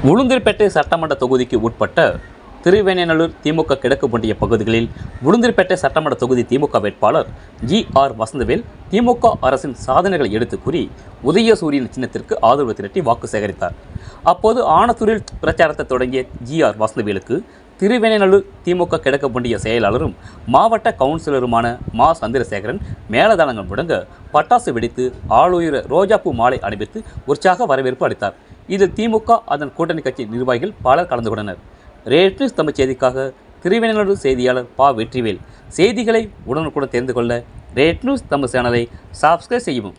உளுந்தூர்பேட்டை சட்டமன்ற தொகுதிக்கு உட்பட்ட திருவேனைநல்லூர் திமுக கிழக்கு ஒன்றிய பகுதிகளில் உளுந்தூர்பேட்டை சட்டமன்ற தொகுதி திமுக வேட்பாளர் ஜி.ஆர். வசந்தவேல் திமுக அரசின் சாதனைகளை எடுத்து கூறி உதயசூரியன் சின்னத்திற்கு ஆதரவு திரட்டி வாக்கு சேகரித்தார். அப்போது ஆனத்தூரில் பிரச்சாரத்தை தொடங்கிய ஜி.ஆர். வசந்தவேலுக்கு திருவேனைநல்லூர் திமுக கிழக்கு ஒன்றிய செயலாளரும் மாவட்ட கவுன்சிலருமான மா. சந்திரசேகரன் மேலதாளங்கள் முழங்க பட்டாசு வெடித்து ஆளுயர ரோஜாப்பூ மாலை அணிவித்து உற்சாக வரவேற்பு அளித்தார். இதில் திமுக அதன் கூட்டணி கட்சி நிர்வாகிகள் பலர் கலந்து கொண்டனர். ரேட் நியூஸ் தமிழ் செய்திக்காக திருவேனைநல்லூர் செய்தியாளர் பா. வெற்றிவேல். செய்திகளை உடனுக்குடன் தெரிந்து கொள்ள ரேட் நியூஸ் தமிழ் சேனலை சப்ஸ்கிரைப் செய்யவும்.